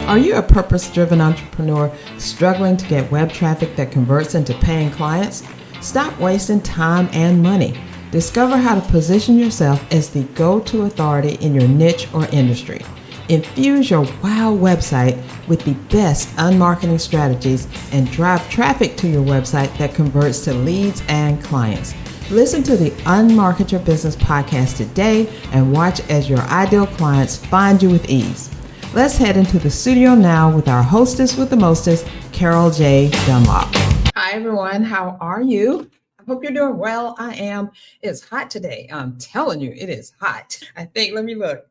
Are you a purpose-driven entrepreneur struggling to get web traffic that converts into paying clients? Stop wasting time and money. Discover how to position yourself as the go-to authority in your niche or industry. Infuse your wow website with the best unmarketing strategies and drive traffic to your website that converts to leads and clients. Listen to the Unmarket Your Business podcast today and watch as your ideal clients find you with ease. Let's head into the studio now with our hostess with the mostest, Carol J. Dunlop. Hi, everyone. How are you? I hope you're doing well. I am. It's hot today. I'm telling you, it is hot. I think, let me look.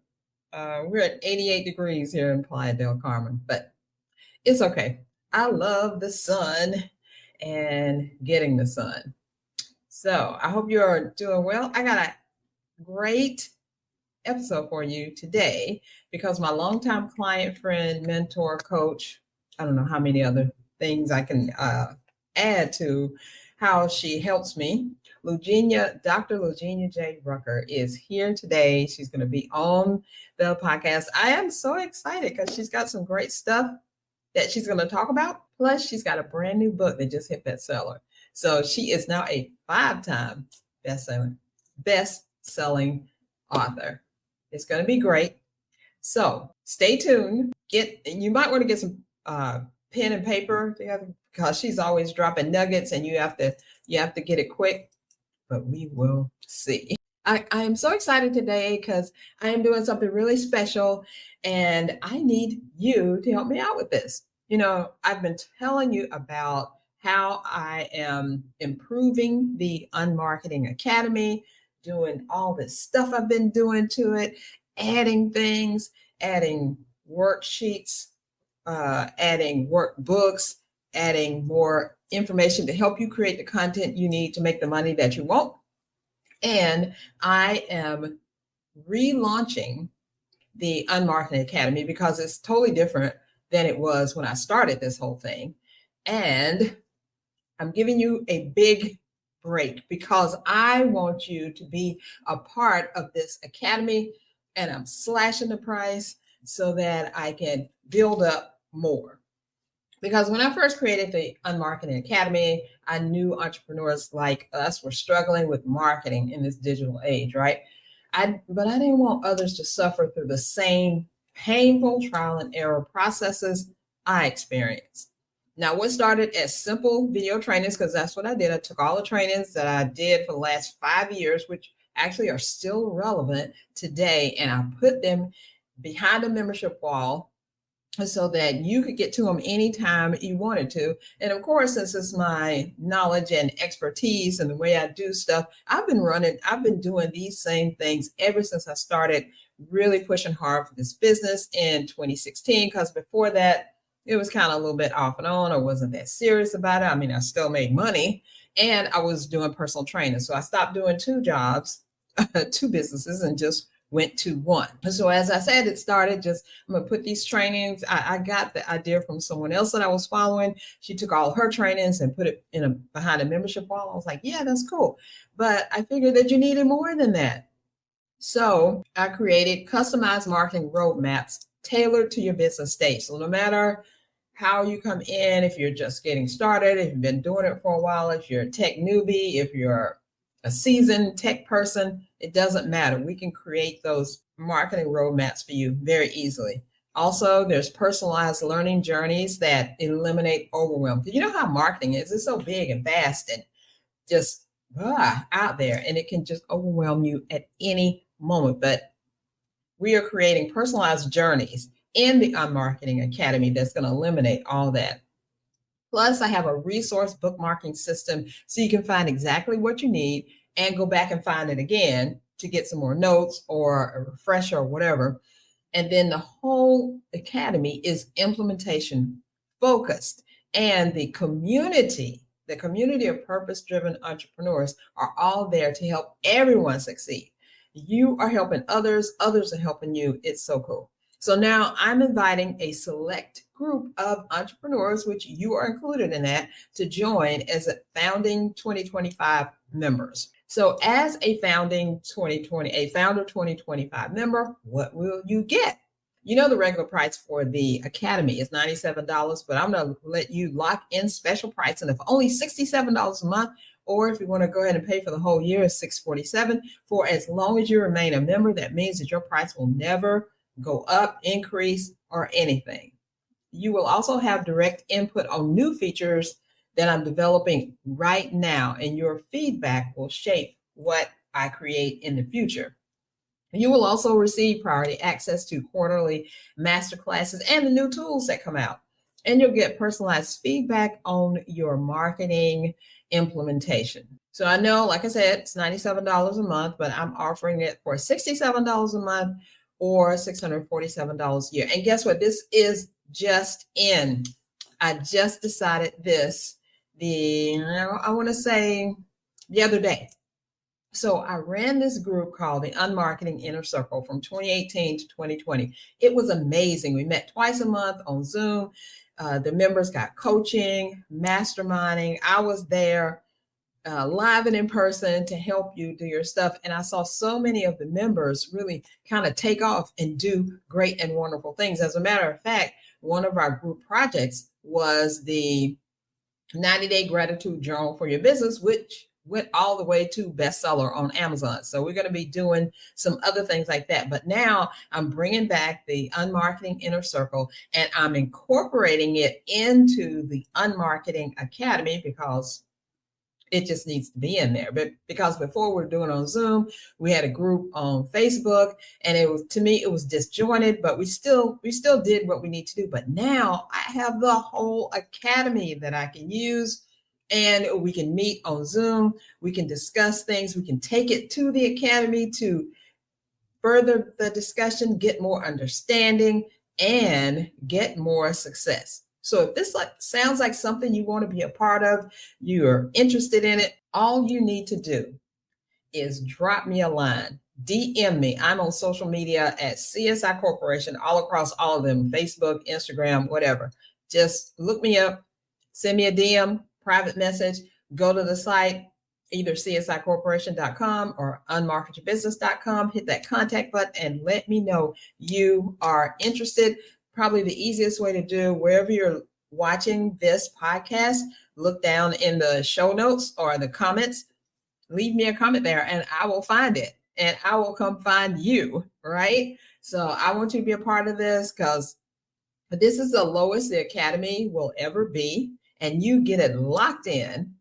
We're at 88 degrees here in Playa del Carmen, but it's okay. I love the sun and getting the sun. So I hope you're doing well. I got a great episode for you today because my longtime client, friend, mentor, coach, I don't know how many other things I can add to how she helps me. Dr. Lougenia J. Rucker is here today. She's going to be on the podcast. I am so excited because she's got some great stuff that she's going to talk about. Plus, she's got a brand new book that just hit bestseller. So she is now a 5-time best-selling author. It's going to be great. So stay tuned. You might want to get some pen and paper together because she's always dropping nuggets and you have to get it quick, but we will see. I am so excited today because I am doing something really special and I need you to help me out with this. You know, I've been telling you about how I am improving the Unmarketing Academy, doing all this stuff I've been doing to it, adding things, adding worksheets, adding workbooks, adding more information to help you create the content you need to make the money that you want. And I am relaunching the Unmarketing Academy because it's totally different than it was when I started this whole thing. And I'm giving you a big break because I want you to be a part of this academy, and I'm slashing the price so that I can build up more. Because when I first created the Unmarketing Academy, I knew entrepreneurs like us were struggling with marketing in this digital age, right? But I didn't want others to suffer through the same painful trial and error processes I experienced. Now, what started as simple video trainings, because that's what I did. I took all the trainings that I did for the last 5 years, which actually are still relevant today, and I put them behind a membership wall so that you could get to them anytime you wanted to. And of course, since it's my knowledge and expertise and the way I do stuff, I've been doing these same things ever since I started really pushing hard for this business in 2016, because before that, it was kind of a little bit off and on. I wasn't that serious about it. I mean, I still made money and I was doing personal training. So I stopped doing 2 jobs, 2 businesses, and just went to one. So as I said, it started I'm going to put these trainings. I got the idea from someone else that I was following. She took all her trainings and put it behind a membership wall. I was like, yeah, that's cool. But I figured that you needed more than that. So I created customized marketing roadmaps tailored to your business stage. So no matter how you come in, if you're just getting started, if you've been doing it for a while, if you're a tech newbie, if you're a seasoned tech person, it doesn't matter. We can create those marketing roadmaps for you very easily. Also, there's personalized learning journeys that eliminate overwhelm. You know how marketing is. It's so big and vast and just out there, and it can just overwhelm you at any moment. But we are creating personalized journeys in the Unmarketing Academy that's going to eliminate all that. Plus, I have a resource bookmarking system so you can find exactly what you need and go back and find it again to get some more notes or a refresher or whatever. And then the whole academy is implementation focused. And the community of purpose-driven entrepreneurs are all there to help everyone succeed. You are helping others are helping you. It's so cool. So now I'm inviting a select group of entrepreneurs, which you are included in that, to join as a founding 2025 members. So as a founder 2025 member, what will you get? You know, the regular price for the Academy is $97, but I'm going to let you lock in special pricing of only $67 a month. Or if you want to go ahead and pay for the whole year, it's $647 for as long as you remain a member. That means that your price will never go up, increase, or anything. You will also have direct input on new features that I'm developing right now, and your feedback will shape what I create in the future. You will also receive priority access to quarterly masterclasses and the new tools that come out. And you'll get personalized feedback on your marketing implementation. So I know, like I said, it's $97 a month, but I'm offering it for $67 a month or $647 a year. And guess what? This is just in. I just decided this I want to say the other day. So I ran this group called the Unmarketing Inner Circle from 2018 to 2020. It was amazing. We met twice a month on Zoom. The members got coaching, masterminding. I was there live and in person to help you do your stuff. And I saw so many of the members really kind of take off and do great and wonderful things. As a matter of fact, one of our group projects was the 90-day gratitude journal for your business, which went all the way to bestseller on Amazon. So we're going to be doing some other things like that. But now I'm bringing back the Unmarketing Inner Circle, and I'm incorporating it into the Unmarketing Academy because it just needs to be in there. But because before we were doing on Zoom, we had a group on Facebook, and it was, to me, it was disjointed, but we still did what we need to do. But now I have the whole academy that I can use, and we can meet on Zoom. We can discuss things. We can take it to the academy to further the discussion, get more understanding, and get more success. So if this sounds like something you want to be a part of, you're interested in it, all you need to do is drop me a line, DM me. I'm on social media at CSI Corporation, all across all of them, Facebook, Instagram, whatever. Just look me up, send me a DM, private message, go to the site, either csicorporation.com or unmarketyourbusiness.com, hit that contact button and let me know you are interested. Probably the easiest way to do, wherever you're watching this podcast, look down in the show notes or the comments, leave me a comment there and I will find it and I will come find you, right? So I want you to be a part of this because this is the lowest the academy will ever be, and you get it locked in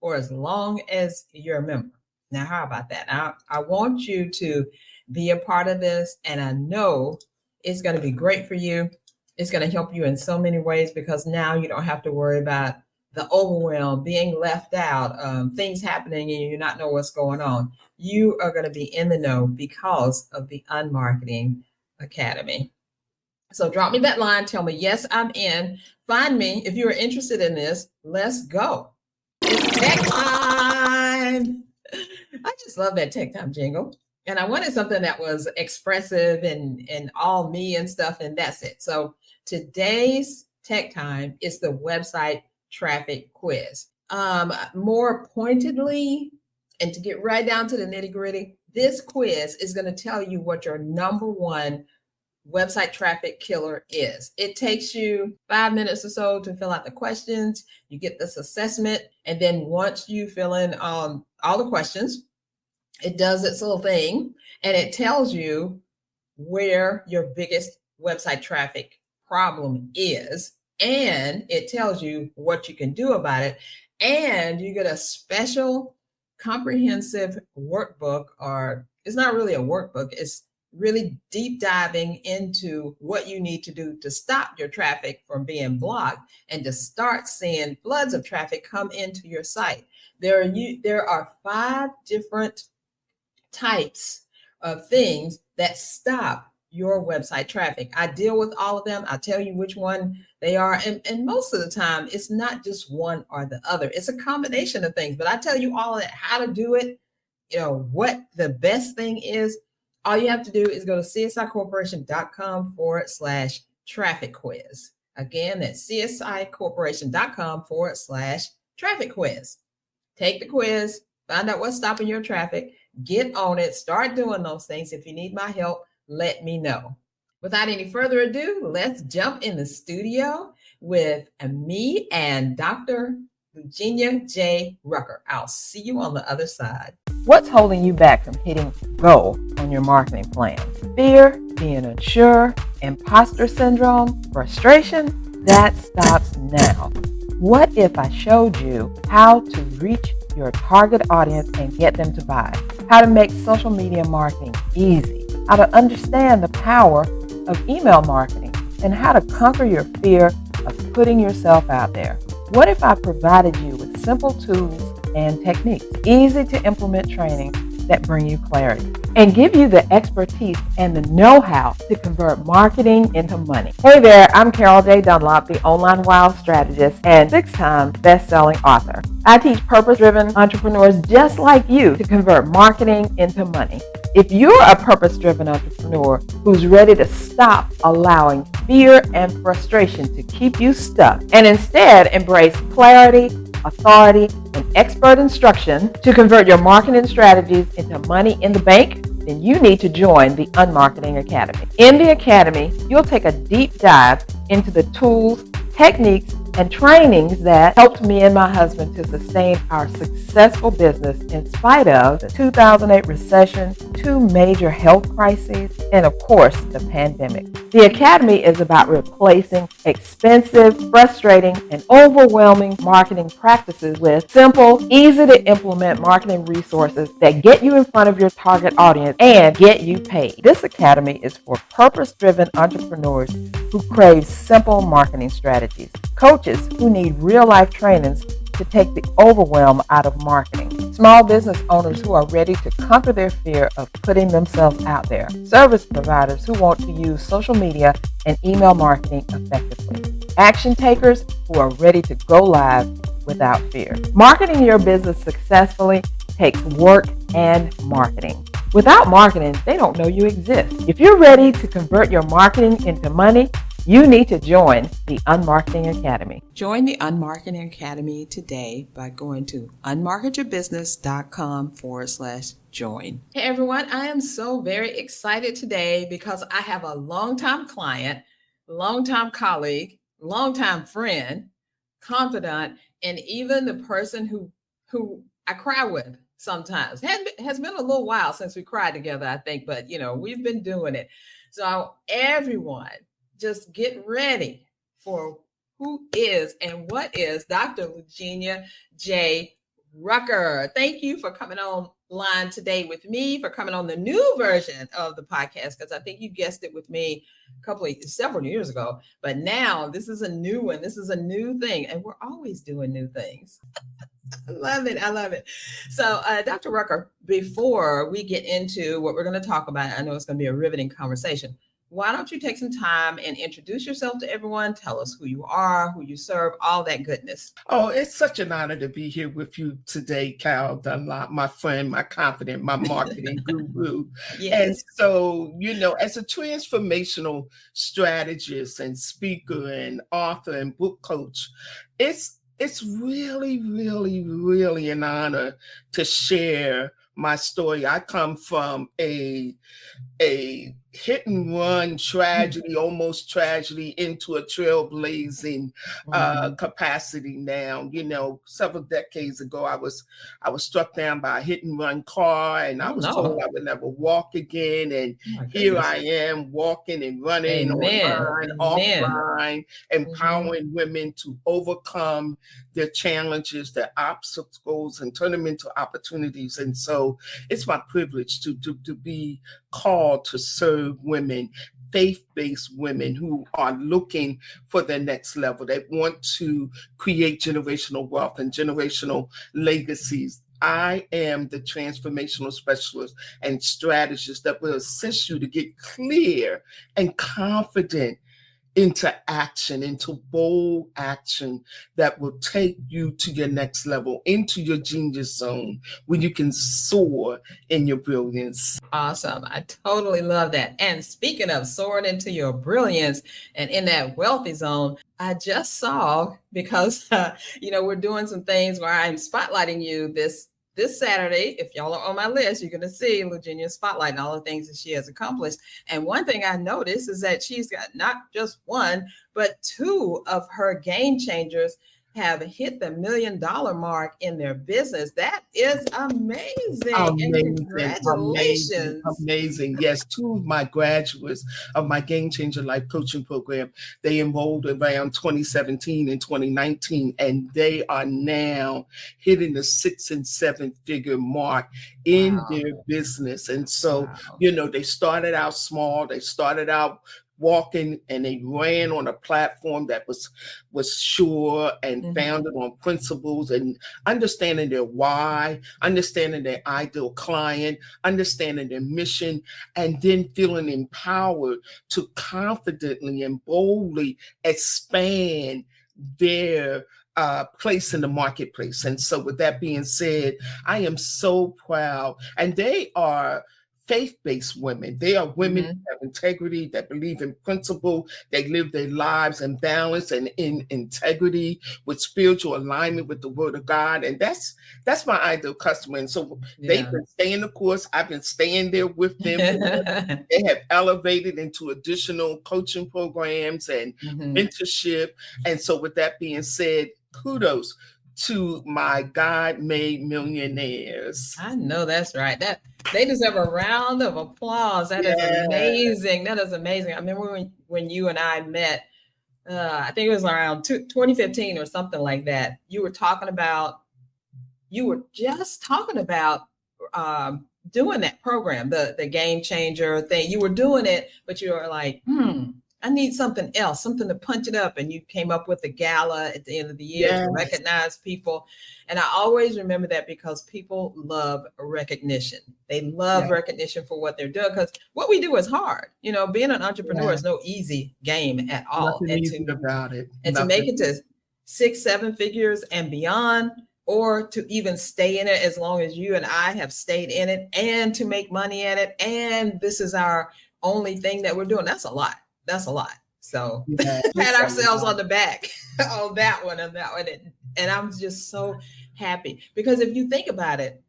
for as long as you're a member. Now, how about that? I want you to be a part of this, and I know it's going to be great for you. It's going to help you in so many ways because now you don't have to worry about the overwhelm, being left out, things happening and you not know what's going on. You are going to be in the know because of the Unmarketing Academy. So drop me that line. Tell me, yes, I'm in. Find me. If you're interested in this, let's go. It's tech time. I just love that tech time jingle. And I wanted something that was expressive and all me and stuff, and that's it. So today's tech time is the website traffic quiz. More pointedly, and to get right down to the nitty gritty, this quiz is going to tell you what your number one website traffic killer is. It takes you 5 minutes or so to fill out the questions. You get this assessment, and then once you fill in all the questions, it does its little thing, and it tells you where your biggest website traffic problem is, and it tells you what you can do about it, and you get a special comprehensive workbook, or it's not really a workbook, it's really deep diving into what you need to do to stop your traffic from being blocked and to start seeing floods of traffic come into your site. There are 5 different types of things that stop your website traffic. I deal with all of them. I'll tell you which one they are. And most of the time, it's not just one or the other. It's a combination of things. But I tell you all that, how to do it, what the best thing is. All you have to do is go to csicorporation.com/traffic quiz. Again, that's csicorporation.com/traffic quiz. Take the quiz, find out what's stopping your traffic, get on it, start doing those things. If you need my help, let me know. Without any further ado, let's jump in the studio with me and Dr. Lougenia J. Rucker. I'll see you on the other side. What's holding you back from hitting go on your marketing plan? Fear, being unsure, imposter syndrome, frustration? That stops now. What if I showed you how to reach your target audience and get them to buy? How to make social media marketing easy? How to understand the power of email marketing, and how to conquer your fear of putting yourself out there? What if I provided you with simple tools and techniques, easy to implement training that bring you clarity, and give you the expertise and the know-how to convert marketing into money? Hey there, I'm Carol J. Dunlop, the online wild strategist and 6-time best-selling author. I teach purpose-driven entrepreneurs just like you to convert marketing into money. If you're a purpose-driven entrepreneur who's ready to stop allowing fear and frustration to keep you stuck and instead embrace clarity, authority, and expert instruction to convert your marketing strategies into money in the bank, then you need to join the Unmarketing Academy. In the Academy, you'll take a deep dive into the tools, techniques, and trainings that helped me and my husband to sustain our successful business in spite of the 2008 recession, 2 major health crises, and of course, the pandemic. The Academy is about replacing expensive, frustrating, and overwhelming marketing practices with simple, easy to implement marketing resources that get you in front of your target audience and get you paid. This Academy is for purpose-driven entrepreneurs who crave simple marketing strategies, coaches who need real-life trainings to take the overwhelm out of marketing, small business owners who are ready to conquer their fear of putting themselves out there, service providers who want to use social media and email marketing effectively, action takers who are ready to go live without fear. Marketing your business successfully takes work and marketing. Without marketing, they don't know you exist. If you're ready to convert your marketing into money, you need to join the Unmarketing Academy. Join the Unmarketing Academy today by going to unmarketyourbusiness.com/join. Hey everyone, I am so very excited today because I have a longtime client, longtime colleague, longtime friend, confidant, and even the person who I cry with sometimes. Has been a little while since we cried together, I think, but we've been doing it. So everyone, just get ready for who is and what is Dr. Lougenia J. Rucker. Thank you for coming online today with me, for coming on the new version of the podcast, because I think you guessed it with me several years ago. But now this is a new one. This is a new thing, and we're always doing new things. I love it. I love it. So, Dr. Rucker, before we get into what we're going to talk about, I know it's going to be a riveting conversation. Why don't you take some time and introduce yourself to everyone? Tell us who you are, who you serve, all that goodness. Oh, it's such an honor to be here with you today, Carol Dunlop, my friend, my confidant, my marketing guru. Yes. And so, as a transformational strategist and speaker and author and book coach, it's really, really, really an honor to share my story. I come from a hit and run tragedy, almost tragedy, into a trailblazing capacity now. Several decades ago, I was struck down by a hit and run car, and I was told I would never walk again. And here I am walking and running online, offline, empowering women to overcome their challenges, their obstacles, and turn them into opportunities. And so it's my privilege to be called to serve women, faith-based women who are looking for their next level. They want to create generational wealth and generational legacies. I am the transformational specialist and strategist that will assist you to get clear and confident into action, into bold action that will take you to your next level, into your genius zone, where you can soar in your brilliance. Awesome. I totally love that. And speaking of soaring into your brilliance and in that wealthy zone, I just saw, because, we're doing some things where I'm spotlighting you this this Saturday, if y'all are on my list, you're going to see Lougenia Spotlight and all the things that she has accomplished. And one thing I noticed is that she's got not just one, but two of her game changers have hit the $1 million mark in their business. That is amazing. And congratulations. Amazing. Yes, two of my graduates of my Game Changer Life Coaching Program, they enrolled around 2017 and 2019, and they are now hitting the 6 and 7 figure mark in their business. And so, they started out small. They started out walking, and they ran on a platform that was sure and founded on principles and understanding their why, understanding their ideal client, understanding their mission, and then feeling empowered to confidently and boldly expand their place in the marketplace. And so with that being said, I am so proud. And they are faith-based women. They are women who have integrity, that believe in principle. They live their lives in balance and in integrity with spiritual alignment with the word of God. And that's my ideal customer. And so they've been staying the course. I've been staying there with them. They have elevated into additional coaching programs and mentorship. And so with that being said, kudos to my God-made millionaires. I know that's right. That they deserve a round of applause. That is amazing. That is amazing. I remember when you and I met, I think it was around 2015 or something like that. You were just talking about doing that program, the Game Changer thing. You were doing it, but you were like, I need something else, something to punch it up. And you came up with a gala at the end of the year to recognize people. And I always remember that because people love recognition. They love recognition for what they're doing, because what we do is hard. Being an entrepreneur is no easy game at all. Nothing easy about it. And to make it to 6, 7 figures and beyond, or to even stay in it as long as you and I have stayed in it, and to make money at it, and this is our only thing that we're doing, that's a lot. That's a lot. So pat ourselves on the back on that one. And I'm just so happy, because if you think about it,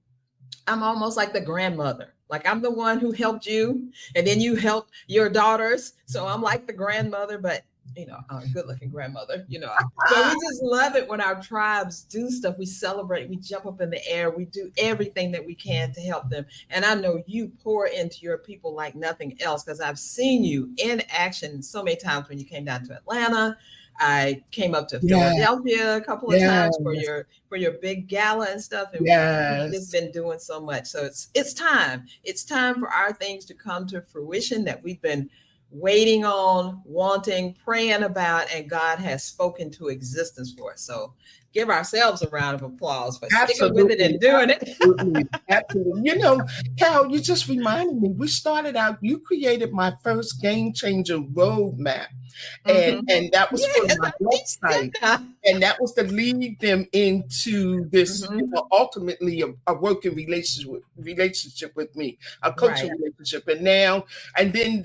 I'm almost like the grandmother. Like, I'm the one who helped you, and then you helped your daughters. So I'm like the grandmother, but a good looking grandmother, but we just love it when our tribes do stuff. We celebrate, we jump up in the air, we do everything that we can to help them. And I know you pour into your people like nothing else, because I've seen you in action so many times. When you came down to Atlanta, I came up to Philadelphia a couple of times for your big gala and stuff. And we've just been doing so much. So it's time. It's time for our things to come to fruition that we've been waiting on, wanting, praying about, and God has spoken to existence for us. So give ourselves a round of applause for sticking with it and doing it. Absolutely. Cal, you just reminded me, we started out, you created my first Game Changer roadmap. And that was for my website. And that was to lead them into this, ultimately a working relationship with me, a coaching relationship. And then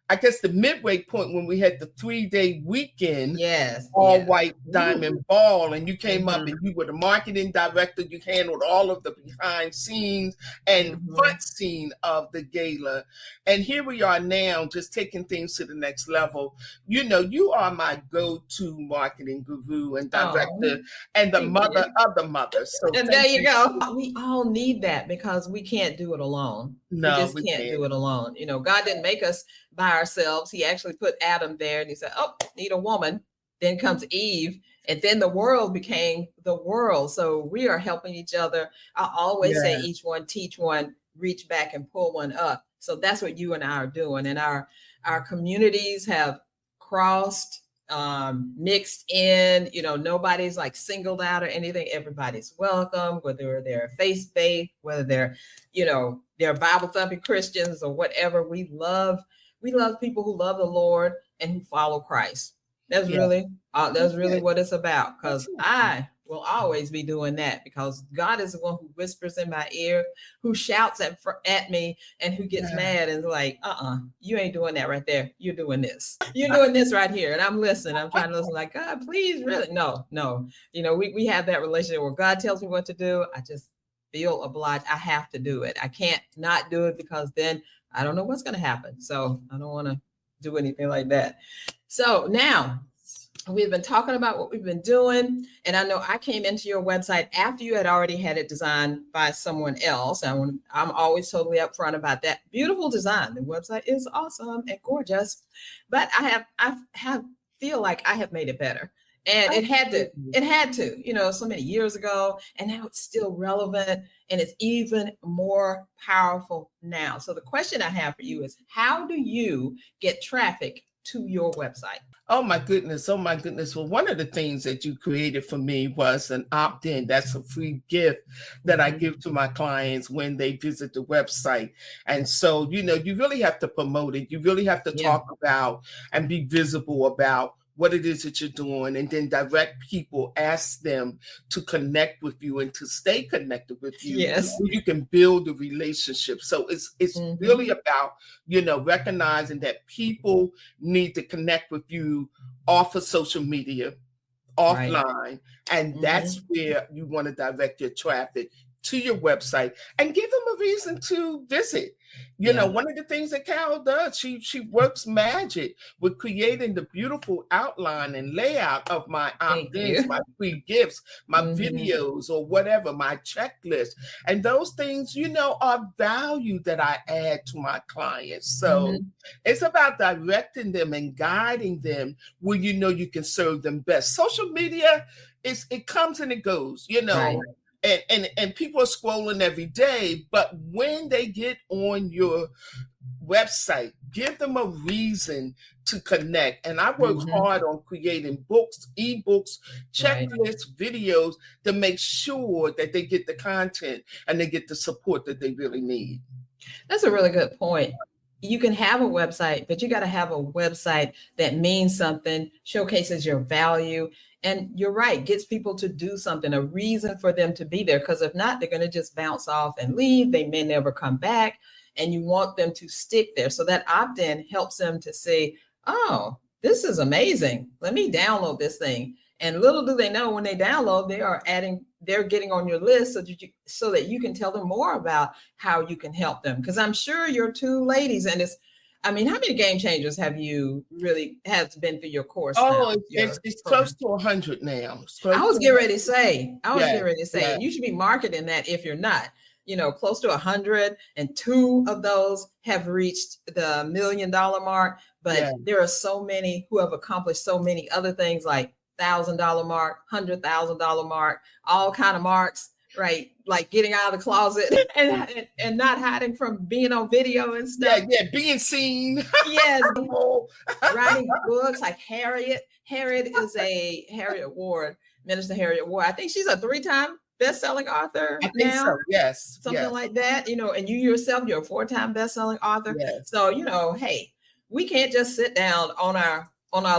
I guess the midway point when we had the 3-day weekend, all white diamond ball, and you came up and you were the marketing director. You handled all of the behind scenes and front scene of the gala. And here we are now, just taking things to the next level. You are my go-to marketing guru and director and the mother of the mothers. So and there you go. We all need that, because we can't do it alone. No, we just can't do it alone. God didn't make us by ourselves. He actually put Adam there, and he said, need a woman. Then comes Eve, and then the world became the world. So we are helping each other. I always say each one teach one, reach back and pull one up. So that's what you and I are doing. And our communities have crossed, mixed in, nobody's like singled out or anything. Everybody's welcome, whether they're faith-based, whether they're, they're Bible thumping Christians or whatever. We love people who love the Lord and who follow Christ. That's really what it's about. Because I will always be doing that, because God is the one who whispers in my ear, who shouts at me, and who gets mad and is like, you ain't doing that right there. You're doing this. You're doing this right here. And I'm listening. I'm trying to listen, like, God, please, really. No. We have that relationship where God tells me what to do. feel obliged. I have to do it. I can't not do it because then I don't know what's going to happen. So I don't want to do anything like that. So now we've been talking about what we've been doing. And I know I came into your website after you had already had it designed by someone else. I'm always totally upfront about that. Beautiful design. The website is awesome and gorgeous, but I feel like I have made it better. And it had to, so many years ago, and now it's still relevant and it's even more powerful now. So the question I have for you is, how do you get traffic to your website? Oh my goodness. Well, one of the things that you created for me was an opt-in. That's a free gift that I give to my clients when they visit the website. And so, you really have to promote it. You really have to talk about and be visible about what it is that you're doing, and then direct people, ask them to connect with you and to stay connected with you. Yes. You can build a relationship. So it's really about, recognizing that people need to connect with you off of social media, offline. And that's where you want to direct your traffic to your website and give them a reason to visit. One of the things that Carol does, she works magic with creating the beautiful outline and layout of my opt-ins, my free gifts, my videos, or whatever, my checklist. And those things, are value that I add to my clients. So it's about directing them and guiding them where you can serve them best. Social media, it comes and it goes, Right. And people are scrolling every day, but when they get on your website, give them a reason to connect. And I work hard on creating books, ebooks, checklists, videos to make sure that they get the content and they get the support that they really need. That's a really good point. You can have a website, but you got to have a website that means something, showcases your value. And you're right, gets people to do something, a reason for them to be there. Because if not, they're going to just bounce off and leave. They may never come back. And you want them to stick there. So that opt-in helps them to say, oh, this is amazing. Let me download this thing. And little do they know, when they download, they're getting on your list so that you can tell them more about how you can help them. Because I'm sure your two ladies, and how many game changers have been through your course? Oh, it's close to 100 now. I was getting ready to say, and you should be marketing that if you're not. Close to 100, and 2 of those have reached the $1 million mark. But there are so many who have accomplished so many other things, like $1,000 mark, $100,000 mark, all kind of marks, right? Like getting out of the closet and not hiding from being on video and stuff. Yeah, being seen. Yes. Writing books like Harriet. Harriet is a Minister Harriet Ward. I think she's a 3-time best-selling author. I think so. Yes. Something like that. And you yourself, you're a 4-time best-selling author. Yes. So, hey, we can't just sit down on our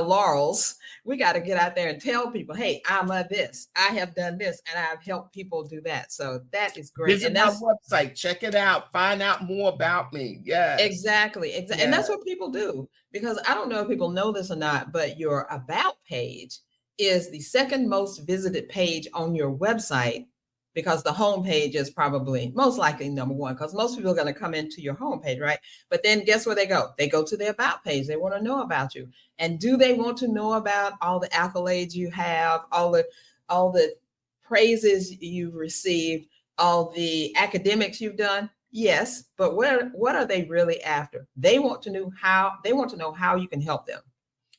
laurels. We got to get out there and tell people, hey, I'm this. I have done this, and I've helped people do that. So that is great. Visit my website. Check it out. Find out more about me. Yeah. Exactly. Yeah. And that's what people do. Because I don't know if people know this or not, but your About page is the second most visited page on your website, because the homepage is probably most likely number 1, because most people are going to come into your homepage, right? But then guess where they go? They go to the About page. They want to know about you. And do they want to know about all the accolades you have, all the praises you've received, all the academics you've done? Yes, but what are they really after? They want to know how you can help them.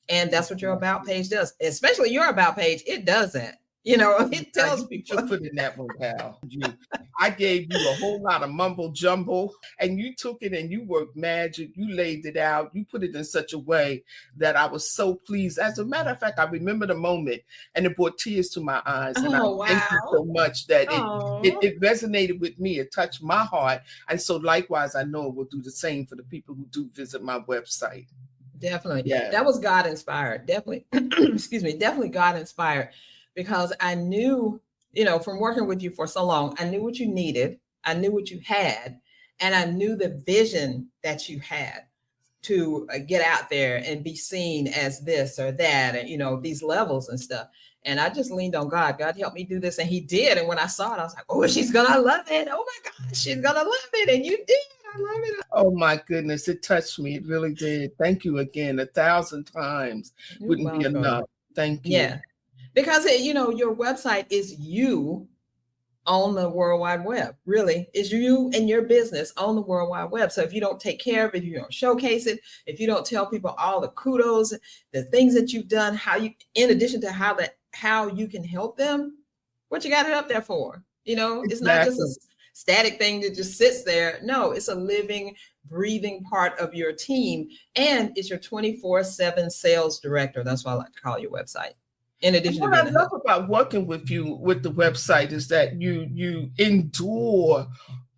And that's what your About page does. Especially your About page, it does that. It tells people. Just put in that one, pal. I gave you a whole lot of mumble jumble, and you took it and you worked magic. You laid it out. You put it in such a way that I was so pleased. As a matter of fact, I remember the moment, and it brought tears to my eyes. And thank you so much that it resonated with me. It touched my heart. And so likewise, I know it will do the same for the people who do visit my website. Definitely. Yeah. That was God inspired. Definitely. Excuse me. Definitely God inspired. Because I knew, from working with you for so long, I knew what you needed. I knew what you had. And I knew the vision that you had to get out there and be seen as this or that, and, you know, these levels and stuff. And I just leaned on God. God helped me do this. And he did. And when I saw it, I was like, oh, she's going to love it. Oh my gosh, she's going to love it. And you did. I love it. Oh my goodness. It touched me. It really did. Thank you again. 1,000 times wouldn't be enough. Thank you. Yeah. Because, you know, your website is you on the World Wide Web. Really, is you and your business on the World Wide Web. So if you don't take care of it, if you don't showcase it, if you don't tell people all the kudos, the things that you've done, how you, in addition to how you can help them, what you got it up there for? You know, it's not just a static thing that just sits there. No, it's a living, breathing part of your team, and it's your 24/7 sales director. That's why I like to call your website. In addition to what I love about working with you with the website is that you endure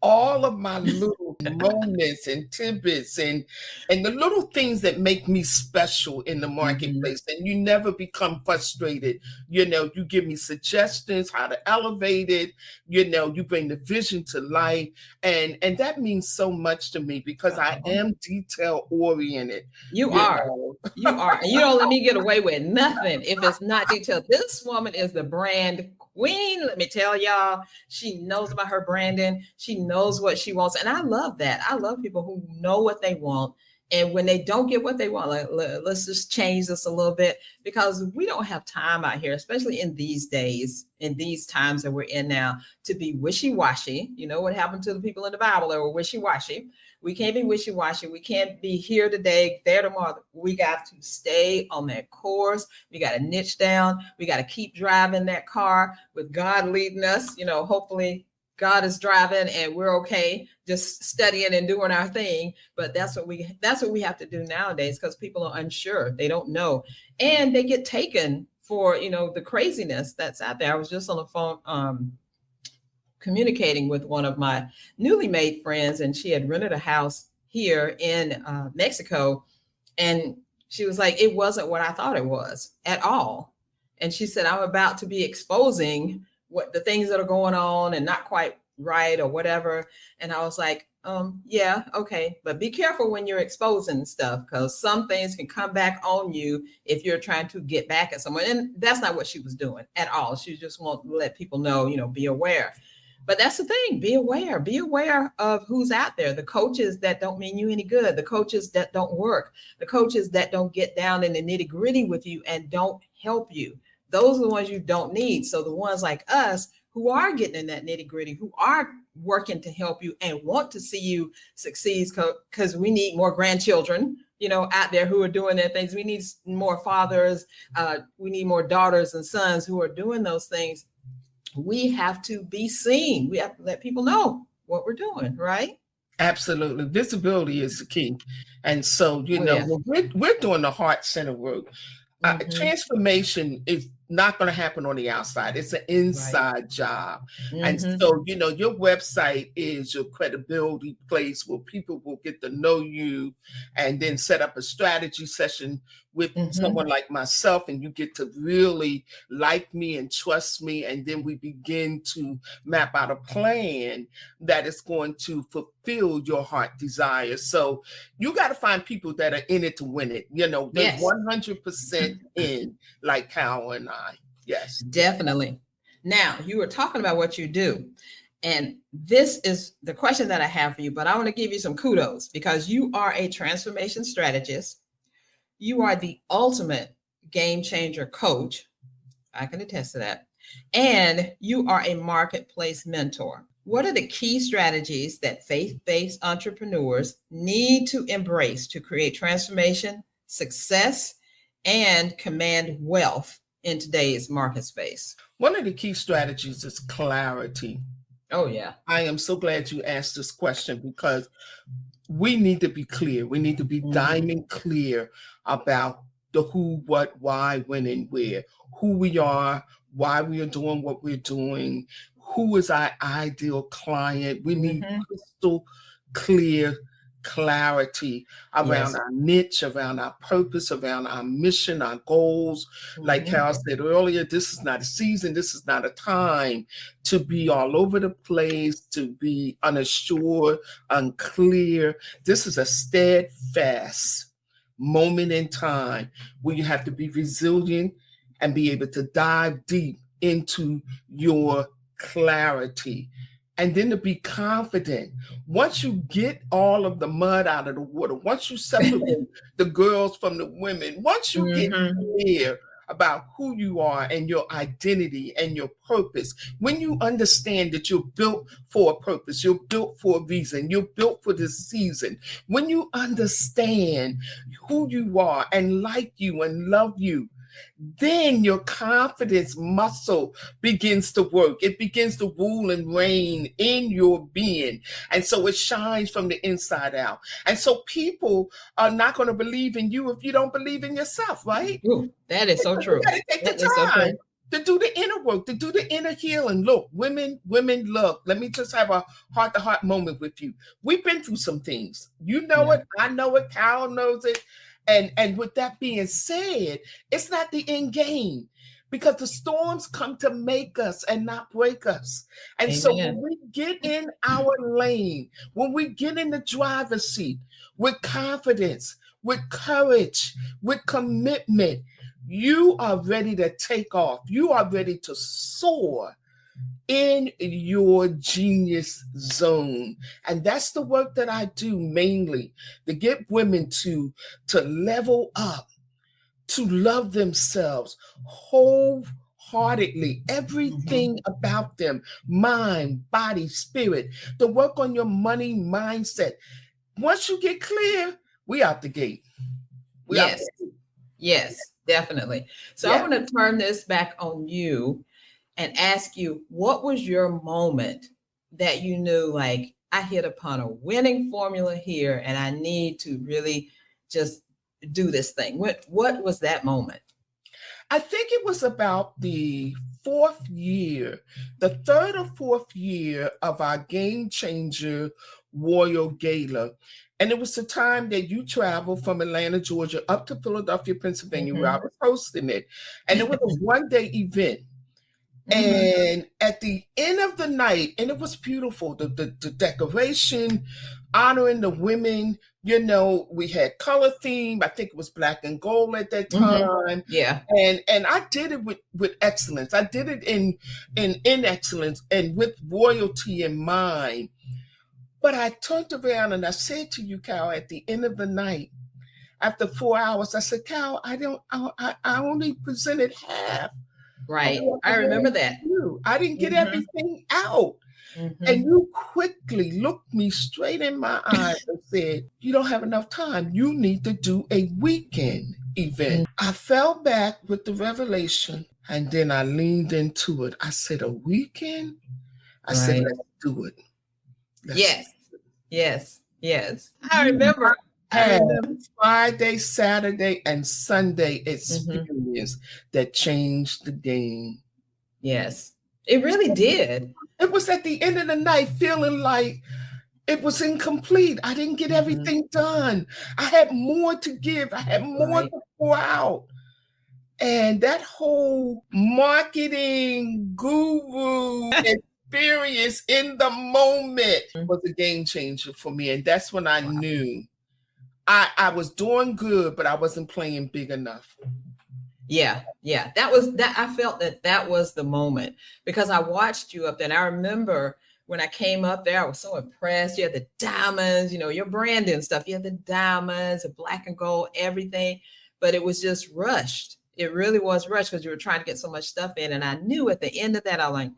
all of my little moments and tidbits and the little things that make me special in the marketplace. And you never become frustrated. You know, you give me suggestions how to elevate it. You know, you bring the vision to life. And that means so much to me because I am detail oriented. You are. You are. And you don't let me get away with nothing if it's not detailed. This woman is the brand queen. Let me tell y'all, she knows about her branding. She knows what she wants. And I love that. I love people who know what they want. And when they don't get what they want, like, let's just change this a little bit, because we don't have time out here, especially in these days, in these times that we're in now, to be wishy-washy. You know what happened to the people in the Bible that were wishy-washy. We can't be wishy-washy. We can't be here today, there tomorrow. We got to stay on that course. We got to niche down. We got to keep driving that car with God leading us. You know, hopefully God is driving and we're okay, just studying and doing our thing. But that's what we have to do nowadays, because people are unsure. They don't know. And they get taken for, you know, the craziness that's out there. I was just on the phone communicating with one of my newly made friends, and she had rented a house here in Mexico. And she was like, it wasn't what I thought it was at all. And she said, I'm about to be exposing what the things that are going on and not quite right or whatever. And I was like, yeah, okay. But be careful when you're exposing stuff, because some things can come back on you if you're trying to get back at someone. And that's not what she was doing at all. She just wanted to let people know, you know, be aware. But that's the thing, be aware of who's out there, the coaches that don't mean you any good, the coaches that don't work, the coaches that don't get down in the nitty gritty with you and don't help you. Those are the ones you don't need. So the ones like us who are getting in that nitty gritty, who are working to help you and want to see you succeed, because we need more grandchildren, you know, out there who are doing their things. We need more fathers. We need more daughters and sons who are doing those things. We have to be seen. We have to let people know what we're doing, right? Absolutely. Visibility is the key. And so, you know, we're doing the heart center work. Transformation is not going to happen on the outside. It's an inside job. And so, you know, your website is your credibility place where people will get to know you, and then set up a strategy session with someone like myself, and you get to really like me and trust me. And then we begin to map out a plan that is going to fulfill your heart desire. So you got to find people that are in it to win it. You know, they're 100% in, like Cal and I. Yes, definitely. Now, you were talking about what you do, and this is the question that I have for you, but I want to give you some kudos, because you are a transformation strategist. You are the ultimate game changer coach. I can attest to that. And you are a marketplace mentor. What are the key strategies that faith-based entrepreneurs need to embrace to create transformation, success, and command wealth in today's market space? One of the key strategies is clarity. Oh, yeah. I am so glad you asked this question, because we need to be clear. We need to be diamond clear about the who, what, why, when, and where, who we are, why we are doing what we're doing, who is our ideal client. We need crystal clear clarity around our niche, around our purpose, around our mission, our goals. Like Carol said earlier, this is not a season, this is not a time to be all over the place, to be unassured, unclear. This is a steadfast moment in time where you have to be resilient and be able to dive deep into your clarity. And then to be confident. Once you get all of the mud out of the water, once you separate the girls from the women, once you get clear about who you are and your identity and your purpose, when you understand that you're built for a purpose, you're built for a reason, you're built for this season, when you understand who you are and like you and love you, then your confidence muscle begins to work. It begins to rule and reign in your being. And so it shines from the inside out. And so people are not going to believe in you if you don't believe in yourself, right? Ooh, that is so true. You take the time to do the inner work, to do the inner healing. Look, women, look, let me just have a heart-to-heart moment with you. We've been through some things. You know it. I know it. Carol knows it. And with that being said, it's not the end game, because the storms come to make us and not break us. And so when we get in our lane, when we get in the driver's seat with confidence, with courage, with commitment, you are ready to take off. You are ready to soar in your genius zone. And that's the work that I do mainly, to get women to level up, to love themselves wholeheartedly, everything about them, mind, body, spirit, to work on your money mindset. Once you get clear, we out the gate. Yes, definitely. So I want to turn this back on you and ask you, what was your moment that you knew, like, I hit upon a winning formula here and I need to really just do this thing? What was that moment? I think it was about the third or fourth year of our Game Changer Royal Gala. And it was the time that you traveled from Atlanta, Georgia, up to Philadelphia, Pennsylvania, where I was hosting it. And it was a one-day event. And at the end of the night, and it was beautiful, the decoration, honoring the women, you know, we had color theme. I think it was black and gold at that time. Yeah. And I did it with excellence. I did it in excellence and with royalty in mind. But I turned around and I said to you, Cal, at the end of the night, after 4 hours, I said, Cal, I only presented half. Right. I remember that. I didn't get everything out. And you quickly looked me straight in my eyes and said, you don't have enough time. You need to do a weekend event. I fell back with the revelation and then I leaned into it. I said, a weekend? I said, let's do it. Yes. I remember. Friday, Saturday, and Sunday experience that changed the game. Yes, it really did. It was at the end of the night feeling like it was incomplete. I didn't get everything done. I had more to give. I had more to pour out. And that whole marketing guru experience in the moment was a game changer for me. And that's when I knew I was doing good, but I wasn't playing big enough. Yeah. That was that. I felt that was the moment, because I watched you up there. And I remember when I came up there, I was so impressed. You had the diamonds, you know, your branding and stuff. You had the diamonds, the black and gold, everything. But it was just rushed. It really was rushed because you were trying to get so much stuff in. And I knew at the end of that, I was like,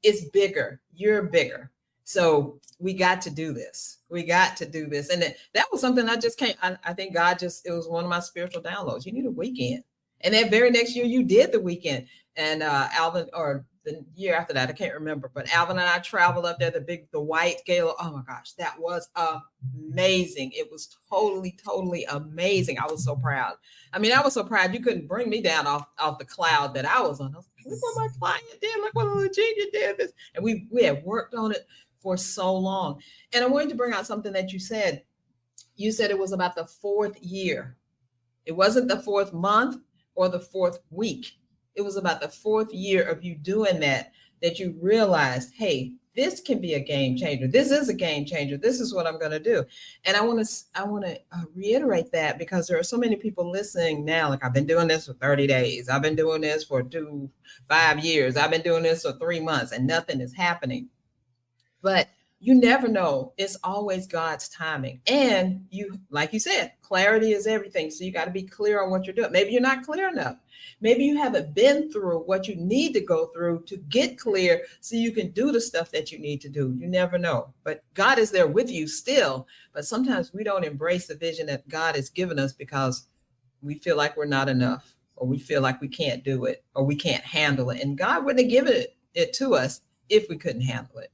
it's bigger. You're bigger. So we got to do this. And that was something I just can't, I think God it was one of my spiritual downloads. You need a weekend. And that very next year you did the weekend. And Alvin, or the year after that, I can't remember, but Alvin and I traveled up there, the white gala. Oh my gosh, that was amazing. It was totally amazing. I was so proud. I mean, I was so proud you couldn't bring me down off the cloud that I was on. I was like, look what my client did. Look what Lougenia did this. And we had worked on it for so long. And I wanted to bring out something that you said. You said it was about the 4th year. It wasn't the 4th month or the 4th week. It was about the 4th year of you doing that you realized, hey, this can be a game changer. This is a game changer. This is what I'm going to do. And I want to reiterate that, because there are so many people listening now. Like, I've been doing this for 30 days. I've been doing this for 5 years. I've been doing this for 3 months and nothing is happening. But you never know. It's always God's timing. And you, like you said, clarity is everything. So you got to be clear on what you're doing. Maybe you're not clear enough. Maybe you haven't been through what you need to go through to get clear so you can do the stuff that you need to do. You never know. But God is there with you still. But sometimes we don't embrace the vision that God has given us because we feel like we're not enough, or we feel like we can't do it, or we can't handle it. And God wouldn't have given it to us if we couldn't handle it.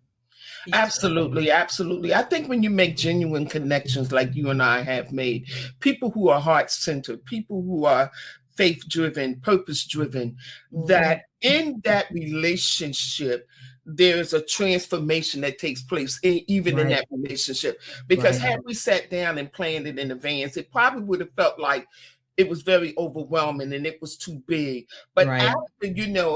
Absolutely, absolutely. I think when you make genuine connections like you and I have made, people who are heart-centered, people who are faith-driven, purpose-driven, that in that relationship, there's a transformation that takes place even in that relationship. Because had we sat down and planned it in advance, it probably would have felt like it was very overwhelming and it was too big. But after,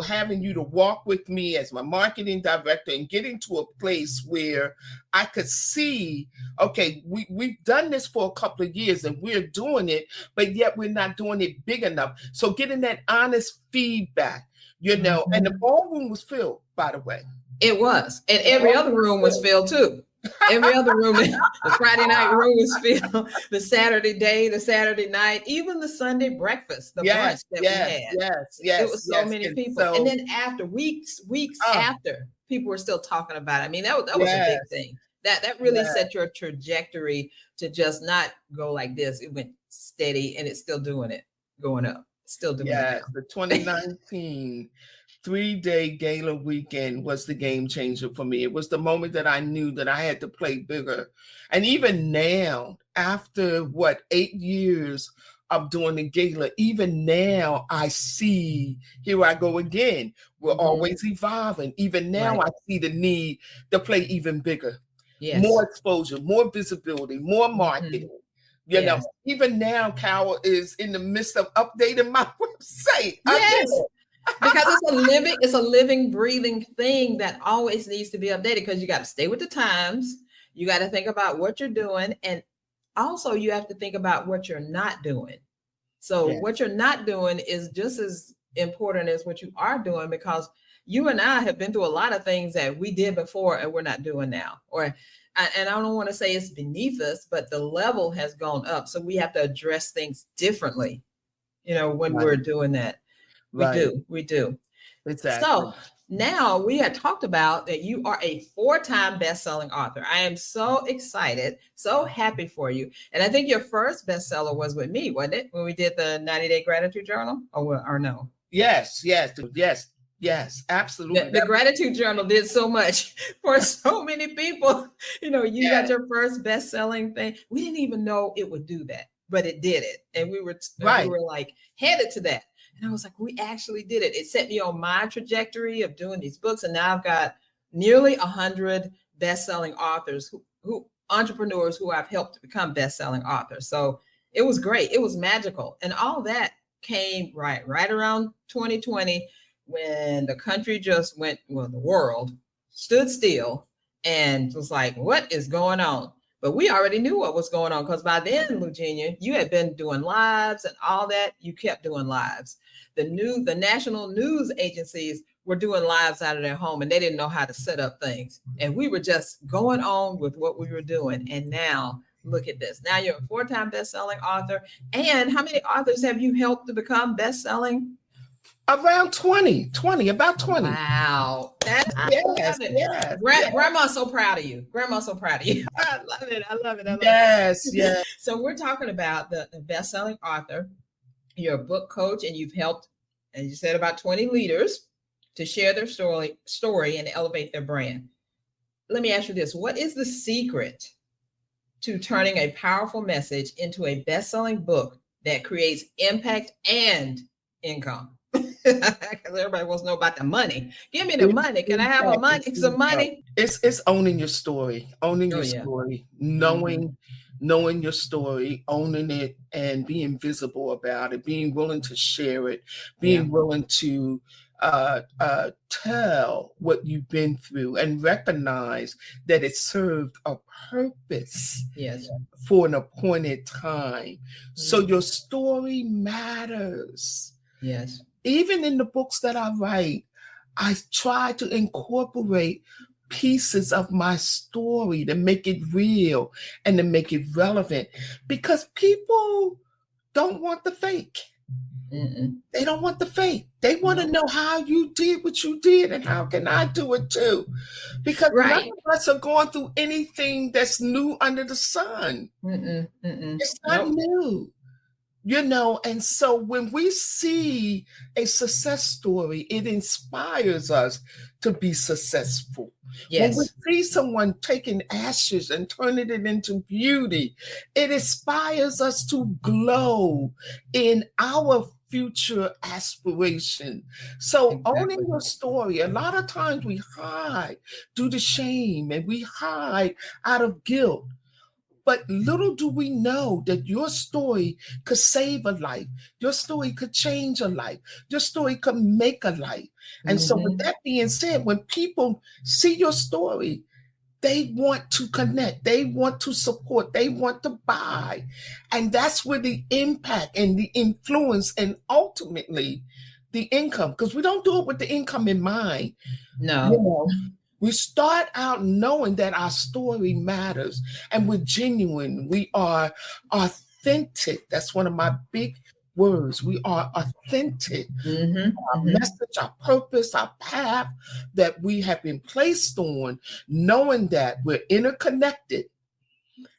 having you to walk with me as my marketing director and getting to a place where I could see, okay, we've done this for a couple of years and we're doing it, but yet we're not doing it big enough. So getting that honest feedback, and the ballroom was filled, by the way. It was. And every other room was filled too. Every other room, the Friday night room was filled, the Saturday night, even the Sunday breakfast, the brunch that we had. It was so many people. And then after weeks after, people were still talking about it. I mean, that was a big thing. That really set your trajectory to just not go like this. It went steady and it's still doing it, going up, still doing it. The 2019 3-day gala weekend was the game changer for me. It was the moment that I knew that I had to play bigger. And even now, after 8 years of doing the gala, even now I see, here I go again. We're always evolving. Even now I see the need to play even bigger. More exposure, more visibility, more marketing. Even now, Carol is in the midst of updating my website. Because it's a living, breathing thing that always needs to be updated, because you got to stay with the times. You got to think about what you're doing. And also you have to think about what you're not doing. So what you're not doing is just as important as what you are doing, because you and I have been through a lot of things that we did before and we're not doing now. And I don't want to say it's beneath us, but the level has gone up. So we have to address things differently, when we're doing that. We do. Exactly. So now we had talked about that you are a 4-time best-selling author. I am so excited, so happy for you. And I think your first bestseller was with me, wasn't it? When we did the 90-day gratitude journal, or no? Yes, absolutely. The gratitude journal did so much for so many people. You got your first best-selling thing. We didn't even know it would do that, but it did it. And we were like headed to that. And I was like, we actually did it. It set me on my trajectory of doing these books. And now I've got nearly 100 best-selling authors, entrepreneurs who I've helped to become best-selling authors. So it was great. It was magical. And all that came right around 2020, when the country just the world stood still and was like, what is going on? But we already knew what was going on, because by then, Lougenia, you had been doing lives and all that. You kept doing lives. The national news agencies were doing lives out of their home, and they didn't know how to set up things. And we were just going on with what we were doing. And now look at this. Now you're a 4-time best-selling author. And how many authors have you helped to become best-selling? Around 20, about 20. Wow. I love it. Yes, Grandma's so proud of you. Grandma's so proud of you. I love it. Yes. So we're talking about the best-selling author. You're a book coach, and you've helped, as you said, about 20 leaders to share their story and elevate their brand. Let me ask you this. What is the secret to turning a powerful message into a best-selling book that creates impact and income? Because everybody wants to know about the money. Give me the money. Can I have some money? It's owning your story, Mm-hmm. knowing your story, owning it, and being visible about it, being willing to share it, being willing to tell what you've been through, and recognize that it served a purpose. Yes. For an appointed time. So Mm-hmm. your story matters. Yes. Even in the books that I write, I try to incorporate pieces of my story to make it real and to make it relevant, because people don't want the fake. Mm-mm. They don't want the fake. They want to know how you did what you did and how can I do it too. Because none of us are going through anything that's new under the sun. Mm-mm. Mm-mm. It's not new. And so when we see a success story, it inspires us to be successful. Yes. When we see someone taking ashes and turning it into beauty, it inspires us to glow in our future aspiration. So owning your story, a lot of times we hide due to shame and we hide out of guilt. But little do we know that your story could save a life. Your story could change a life. Your story could make a life. And so with that being said, when people see your story, they want to connect. They want to support. They want to buy. And that's where the impact and the influence and ultimately the income, because we don't do it with the income in mind. No. We start out knowing that our story matters and we're genuine. We are authentic. That's one of my big words. We are authentic. Our message, our purpose, our path that we have been placed on, knowing that we're interconnected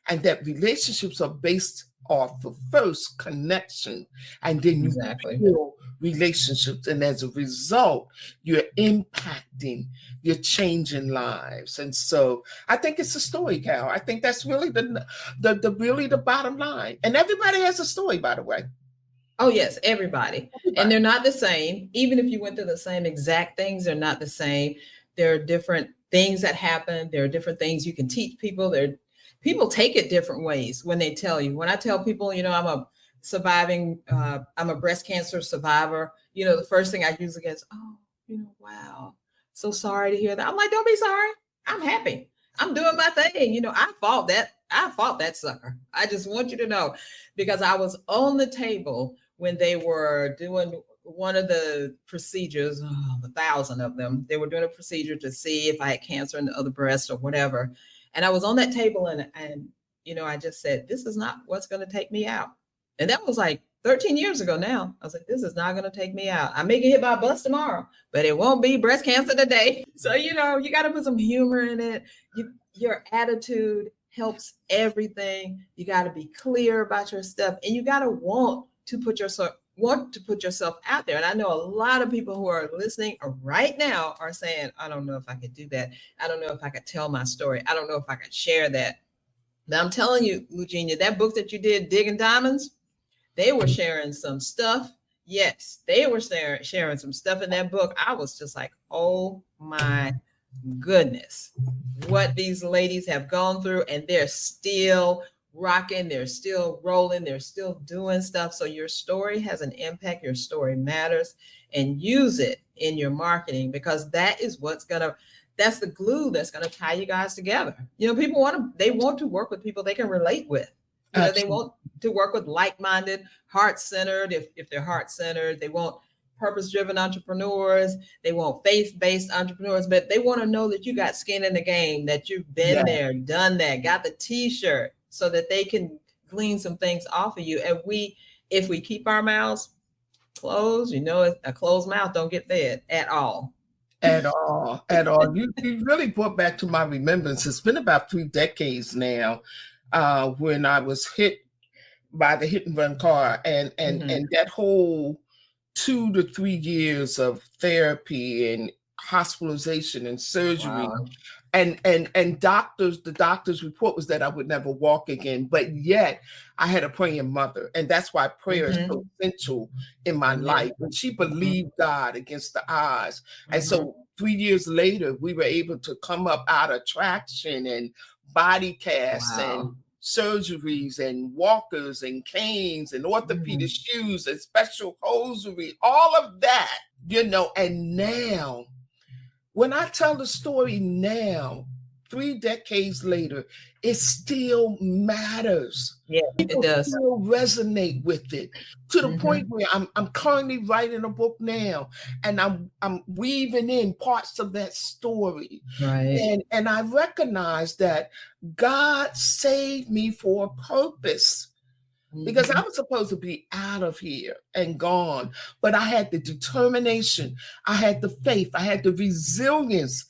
and that relationships are based off of first connection, and then you build relationships, and as a result, you're impacting, you're changing lives. And so I think it's a story, Cal. I think that's really the bottom line. And everybody has a story, by the way. Oh yes, everybody. And they're not the same. Even if you went through the same exact things, they're not the same. There are different things that happen. There are different things you can teach people. People take it different ways when they tell you. When I tell people, I'm a breast cancer survivor, the first thing I usually get is, wow, so sorry to hear that. I'm like, don't be sorry. I'm happy. I'm doing my thing. I fought that sucker. I just want you to know, because I was on the table when they were doing one of the procedures, 1,000 of them. They were doing a procedure to see if I had cancer in the other breast or whatever. And I was on that table and I just said, this is not what's going to take me out. And that was like 13 years ago now. I was like, this is not going to take me out. I may get hit by a bus tomorrow, but it won't be breast cancer today. So, you got to put some humor in it. Your attitude helps everything. You got to be clear about your stuff, and you got to want to put yourself out there. And I know a lot of people who are listening right now are saying, I don't know if I could do that. I don't know if I could tell my story. I don't know if I could share that. But I'm telling you, Lougenia, that book that you did, Digging Diamonds, they were sharing some stuff. Yes, they were sharing some stuff in that book. I was just like, oh my goodness, what these ladies have gone through, and they're still rocking, they're still rolling, they're still doing stuff. So your story has an impact, your story matters, and use it in your marketing, because that is that's the glue that's going to tie you guys together. People want to work with people they can relate with. They want to work with like-minded, heart-centered. If they're heart-centered, they want purpose-driven entrepreneurs. They want faith-based entrepreneurs, but they want to know that you got skin in the game, that you've been there, done that, got the T-shirt, so that they can glean some things off of you. And if we keep our mouths closed, a closed mouth don't get fed at all. At all. You really brought back to my remembrance. It's been about 3 decades now when I was hit by the hit and run car, and that whole 2 to 3 years of therapy and hospitalization and surgery And the doctor's report was that I would never walk again. But yet I had a praying mother. And that's why prayer is so essential in my life. And she believed God against the odds. And so 3 years later, we were able to come up out of traction and body casts and surgeries and walkers and canes and orthopedic shoes and special hosiery, all of that, and now, when I tell the story now, 3 decades later, it still matters. Yeah, People it does. still resonate with it to the point where I'm currently writing a book now, and I'm weaving in parts of that story. Right. And I recognize that God saved me for a purpose. Because I was supposed to be out of here and gone, but I had the determination, I had the faith, I had the resilience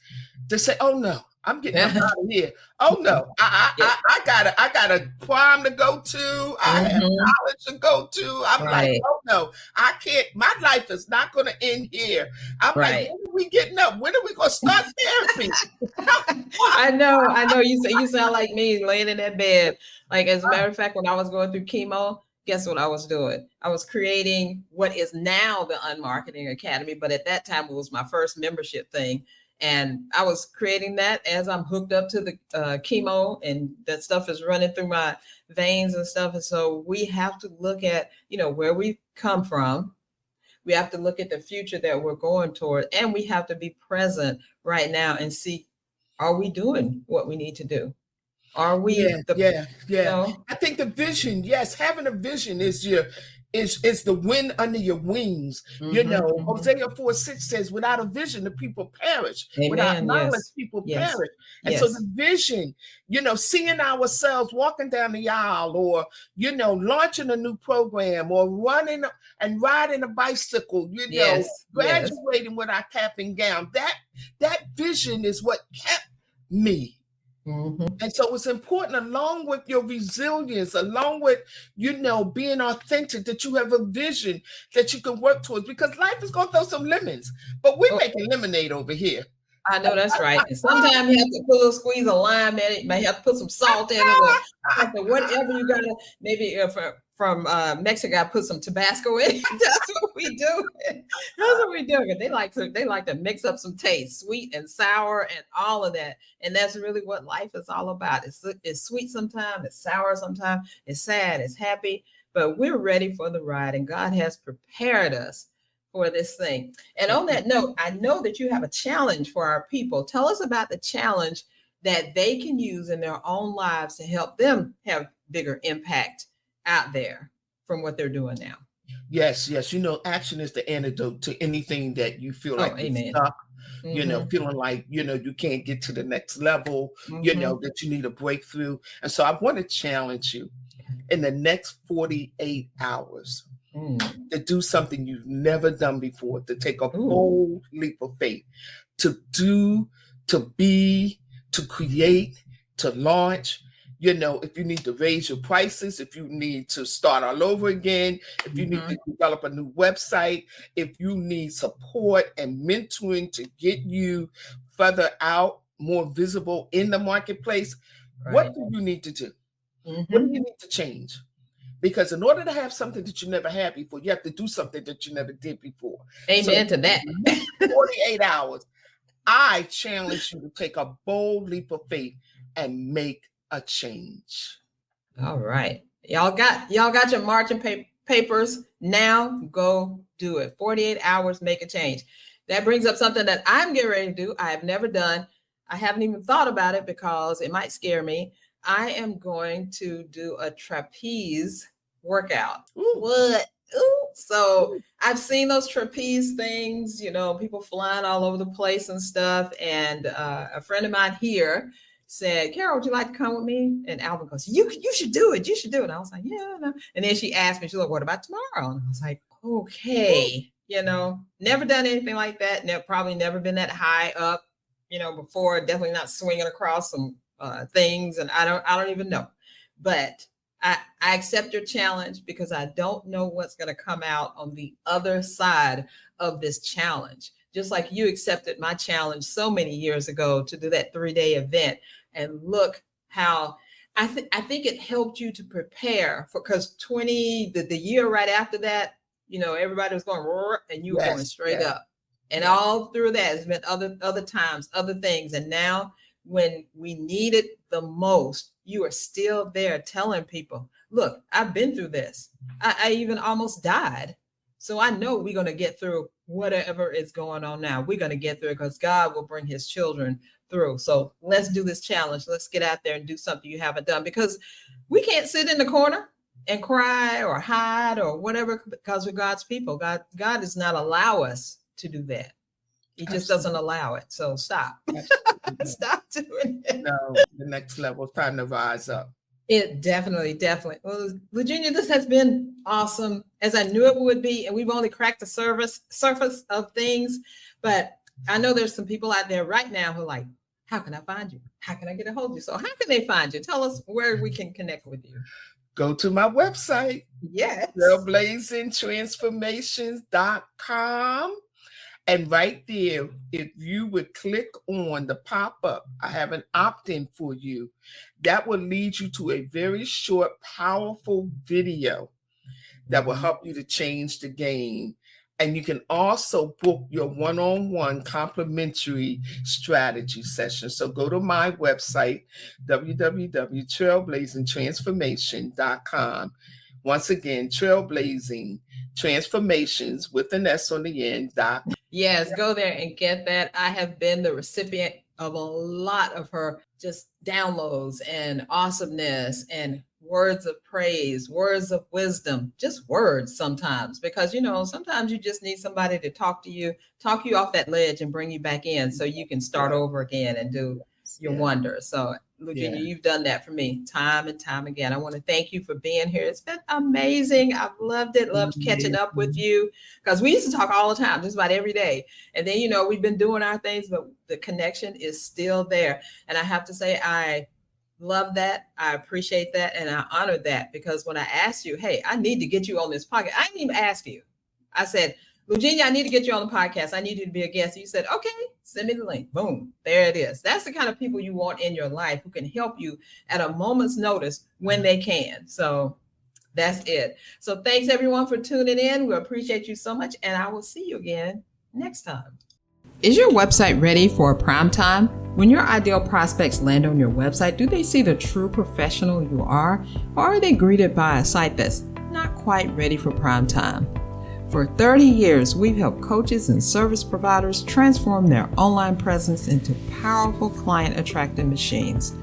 to say, "Oh no, I'm getting out of here. Oh no, I got a prime to go to. I have college to go to. I'm like, oh no, I can't. My life is not going to end here. I'm like, when are we getting up? When are we going to start therapy?" I know. You sound like me laying in that bed. Like, as a matter of fact, when I was going through chemo, guess what I was doing? I was creating what is now the Unmarketing Academy, but at that time it was my first membership thing. And I was creating that as I'm hooked up to the chemo, and that stuff is running through my veins and stuff. And so we have to look at, where we come from. We have to look at the future that we're going toward, and we have to be present right now and see, are we doing what we need to do? Are we? I think the vision, yes, having a vision is the wind under your wings. Hosea 4:6 says, "Without a vision, the people perish. Amen. Without knowledge, people perish." And so the vision, seeing ourselves walking down the aisle, or launching a new program, or running and riding a bicycle, graduating with our cap and gown. That vision is what kept me. And so it's important, along with your resilience, along with, being authentic, that you have a vision that you can work towards, because life is going to throw some lemons, but we're making lemonade over here. I know that's right. And sometimes you have to squeeze a lime in it. You may have to put some salt in it, or something, whatever you got to, maybe from Mexico, I put some Tabasco in. That's what we do. That's what we do. They like to mix up some taste, sweet and sour and all of that. And that's really what life is all about. It's sweet sometimes, it's sour sometimes, it's sad, it's happy, but we're ready for the ride, and God has prepared us for this thing. And on that note, I know that you have a challenge for our people. Tell us about the challenge that they can use in their own lives to help them have bigger impact out there from what they're doing now. Yes. Action is the antidote to anything that you feel like you're stuck, feeling like, you can't get to the next level, that you need a breakthrough. And so I want to challenge you in the next 48 hours to do something you've never done before, to take a bold leap of faith, to do, to be, to create, to launch. If you need to raise your prices, if you need to start all over again, if you need to develop a new website, if you need support and mentoring to get you further out, more visible in the marketplace, what do you need to do? What do you need to change? Because in order to have something that you never had before, you have to do something that you never did before. Amen to that. 48 hours, I challenge you to take a bold leap of faith and make a change. All right. Y'all got your marching papers. Now go do it. 48 hours, make a change. That brings up something that I'm getting ready to do. I have never done. I haven't even thought about it because it might scare me. I am going to do a trapeze workout. Ooh. What? Ooh. So I've seen those trapeze things, people flying all over the place and stuff. And a friend of mine here said, "Carol, would you like to come with me?" And Alvin goes, you should do it. You should do it. And I was like, yeah, no. And then she asked me, she's like, "What about tomorrow?" And I was like, okay, never done anything like that. Probably never been that high up, before. Definitely not swinging across some things. And I don't even know. But I accept your challenge because I don't know what's going to come out on the other side of this challenge. Just like you accepted my challenge so many years ago to do that 3-day event. And look how I think it helped you to prepare for, because the year right after that, everybody was going roar and you were going straight up. And all through that has been other times, other things. And now when we need it the most, you are still there telling people, look, I've been through this. I even almost died. So I know we're going to get through whatever is going on now. We're going to get through it because God will bring his children through. So let's do this challenge. Let's get out there and do something you haven't done, because we can't sit in the corner and cry or hide or whatever, because we're God's people. God does not allow us to do that. He just doesn't allow it. So stop. Stop doing it. No, the next level, time to rise up. It definitely. Well, Lougenia, this has been awesome, as I knew it would be. And we've only cracked the surface of things. But I know there's some people out there right now who are like, how can I find you? How can I get a hold of you? So how can they find you? Tell us where we can connect with you. Go to my website. Yes. trailblazingtransformations.com. And right there, if you would click on the pop-up, I have an opt-in for you. That will lead you to a very short, powerful video that will help you to change the game. And you can also book your one-on-one complimentary strategy session. So go to my website, www.trailblazingtransformation.com. Once again, Trailblazing Transformations with an S on the end. Yes, go there and get that. I have been the recipient of a lot of her just downloads and awesomeness and words of praise, words of wisdom, just words sometimes, because, sometimes you just need somebody to talk you off that ledge and bring you back in so you can start over again and do your wonders. So Lougenia, you've done that for me time and time again. I want to thank you for being here. It's been amazing. I've loved it. Loved catching up with you, because we used to talk all the time, just about every day. And then, we've been doing our things, but the connection is still there. And I have to say, I love that. I appreciate that. And I honor that, because when I asked you, hey, I need to get you on this podcast, I didn't even ask you. I said, Lougenia, I need to get you on the podcast. I need you to be a guest. You said, okay, send me the link. Boom, there it is. That's the kind of people you want in your life, who can help you at a moment's notice when they can. So that's it. So thanks everyone for tuning in. We appreciate you so much. And I will see you again next time. Is your website ready for prime time? When your ideal prospects land on your website, do they see the true professional you are? Or are they greeted by a site that's not quite ready for prime time? For 30 years, we've helped coaches and service providers transform their online presence into powerful client-attracting machines.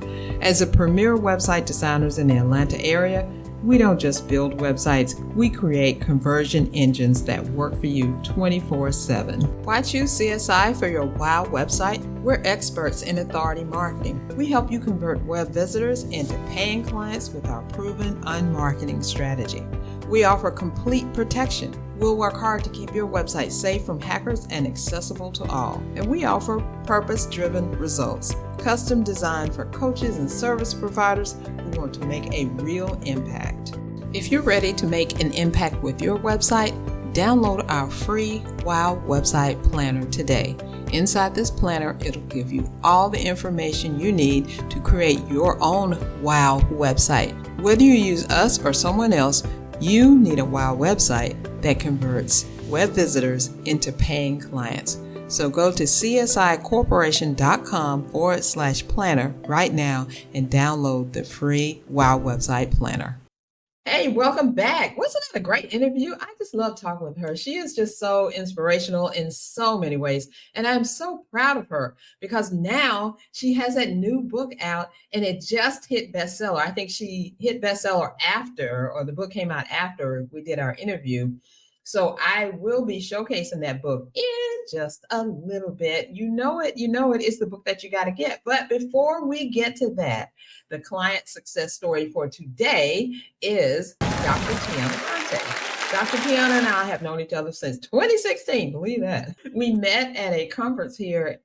As a premier website designers in the Atlanta area, we don't just build websites, we create conversion engines that work for you 24/7. Why choose CSI for your WOW website? We're experts in authority marketing. We help you convert web visitors into paying clients with our proven unmarketing strategy. We offer complete protection. We'll work hard to keep your website safe from hackers and accessible to all. And we offer purpose-driven results, custom designed for coaches and service providers who want to make a real impact. If you're ready to make an impact with your website, download our free WOW website planner today. Inside this planner, it'll give you all the information you need to create your own WOW website. Whether you use us or someone else, you need a WOW website that converts web visitors into paying clients. So go to csicorporation.com/planner right now and download the free WOW website planner. Hey, welcome back. Wasn't that a great interview? I just love talking with her. She is just so inspirational in so many ways. And I'm so proud of her, because now she has that new book out and it just hit bestseller. I think she hit bestseller after, or the book came out after we did our interview. So I will be showcasing that book in just a little bit. You know it. It's the book that you got to get. But before we get to that, the client success story for today is Dr. Tiana Conte. Dr. Tiana and I have known each other since 2016. Believe that. We met at a conference here.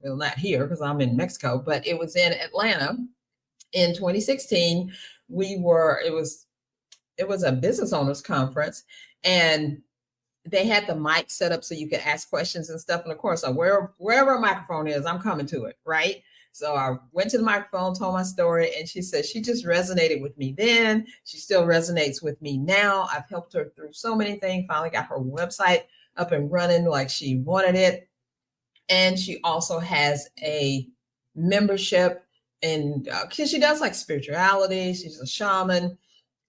Well, not here because I'm in Mexico, but it was in Atlanta in 2016. it was a business owners conference, and they had the mic set up so you could ask questions and stuff. And of course, wherever a microphone is, I'm coming to it, right? So I went to the microphone, told my story, and she said she just resonated with me then. She still resonates with me now. I've helped her through so many things, finally got her website up and running like she wanted it. And she also has a membership, and she does like spirituality. She's a shaman,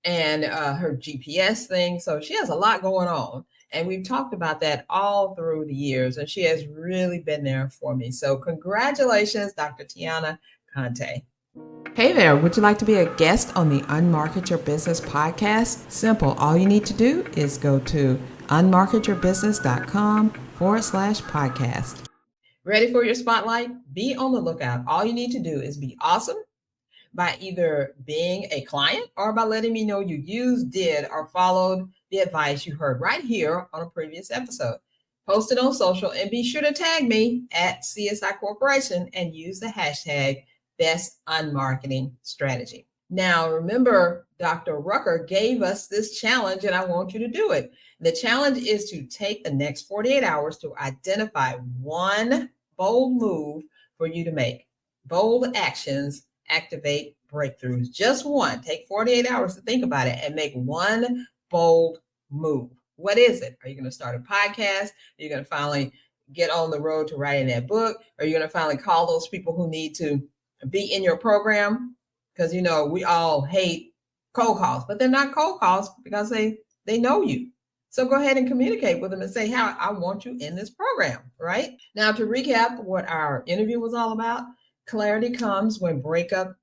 and her GPS thing. So she has a lot going on. And we've talked about that all through the years, and she has really been there for me. So congratulations, Dr. Tiana Conte. Hey there, would you like to be a guest on the Unmarket Your Business podcast? Simple. All you need to do is go to unmarketyourbusiness.com/podcast. Ready for your spotlight? Be on the lookout. All you need to do is be awesome by either being a client or by letting me know you used, did, or followed the advice you heard right here on a previous episode. Post it on social and be sure to tag me at CSI Corporation and use the hashtag Best Unmarketing Strategy. Now, remember, Dr. Rucker gave us this challenge, and I want you to do it. The challenge is to take the next 48 hours to identify one bold move for you to make. Bold actions activate breakthroughs. Just one. Take 48 hours to think about it and make one bold move. What is it? Are you going to start a podcast? Are you going to finally get on the road to writing that book? Are you going to finally call those people who need to be in your program? Because, you know, we all hate cold calls, but they're not cold calls because they know you. So go ahead and communicate with them and say, "How I want you in this program," right? Now, to recap what our interview was all about, clarity comes when breakups.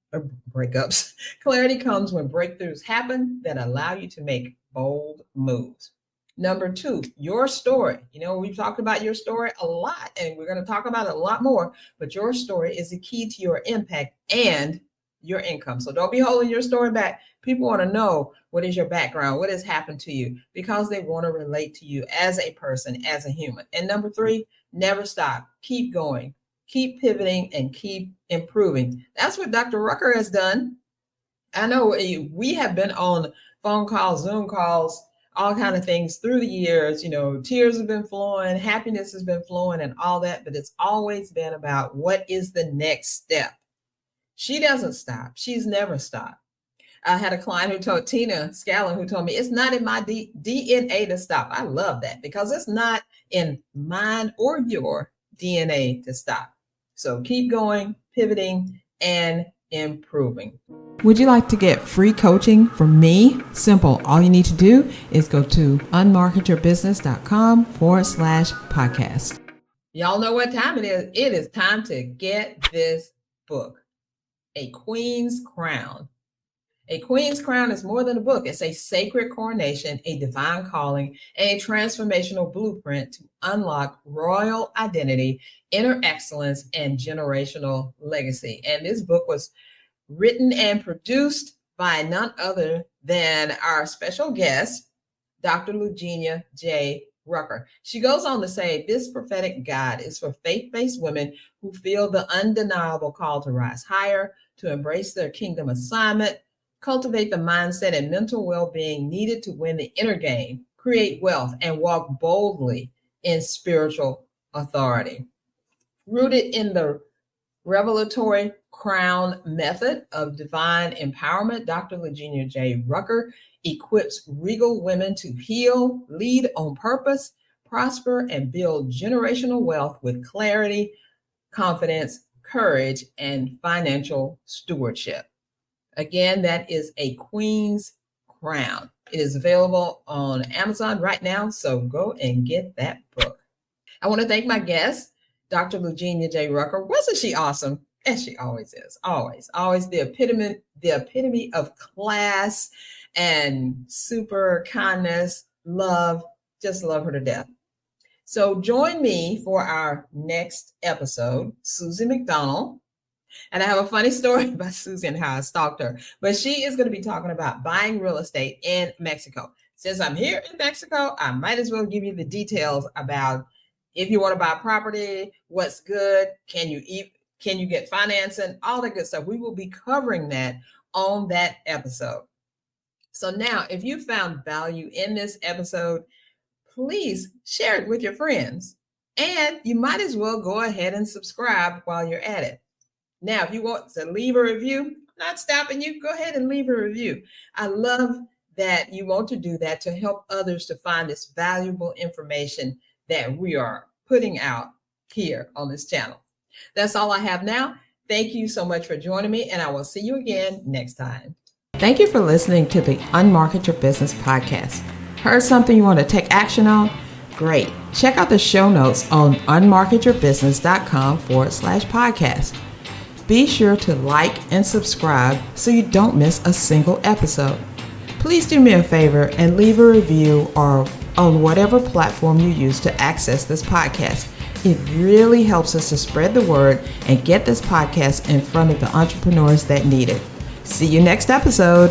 Clarity comes when breakthroughs happen that allow you to make bold moves. Number 2, your story. You know, we've talked about your story a lot, and we're going to talk about it a lot more, but your story is the key to your impact and your income. So don't be holding your story back. People want to know what is your background, what has happened to you, because they want to relate to you as a person, as a human. And number 3, never stop. Keep going. Keep pivoting and keep improving. That's what Dr. Rucker has done. I know we have been on phone calls, Zoom calls, all kind of things through the years. You know, tears have been flowing, happiness has been flowing and all that, but it's always been about what is the next step. She doesn't stop. She's never stopped. I had a client who told Tina Scallon, who told me it's not in my DNA to stop. I love that because it's not in mine or your DNA to stop. So keep going, pivoting, and improving. Would you like to get free coaching from me? Simple. All you need to do is go to unmarketyourbusiness.com/podcast. Y'all know what time it is. It is time to get this book, A Queen's Crown. A Queen's Crown is more than a book. It's a sacred coronation, a divine calling, and a transformational blueprint to unlock royal identity, inner excellence, and generational legacy. And this book was written and produced by none other than our special guest, Dr. Lougenia J. Rucker. She goes on to say, this prophetic guide is for faith-based women who feel the undeniable call to rise higher, to embrace their kingdom assignment, cultivate the mindset and mental well-being needed to win the inner game, create wealth, and walk boldly in spiritual authority. Rooted in the revelatory crown method of divine empowerment, Dr. Lougenia J. Rucker equips regal women to heal, lead on purpose, prosper, and build generational wealth with clarity, confidence, courage, and financial stewardship. Again, that is A Queen's Crown. It is available on Amazon right now, so go and get that book. I want to thank my guest, Dr. Lougenia J. Rucker. Wasn't she awesome? As she always is. Always the epitome of class and super kindness, love. Just love her to death. So join me for our next episode, Susie McDonald. And I have a funny story about Susie and how I stalked her, but she is going to be talking about buying real estate in Mexico. Since I'm here in Mexico, I might as well give you the details about if you want to buy property, what's good, can you get financing, all that good stuff. We will be covering that on that episode. So now, if you found value in this episode, please share it with your friends. And you might as well go ahead and subscribe while you're at it. Now, if you want to leave a review, I'm not stopping you. Go ahead and leave a review. I love that you want to do that to help others to find this valuable information that we are putting out here on this channel. That's all I have now. Thank you so much for joining me, and I will see you again next time. Thank you for listening to the Unmarket Your Business podcast. Heard something you want to take action on? Great. Check out the show notes on unmarketyourbusiness.com/podcast. Be sure to like and subscribe so you don't miss a single episode. Please do me a favor and leave a review or on whatever platform you use to access this podcast. It really helps us to spread the word and get this podcast in front of the entrepreneurs that need it. See you next episode.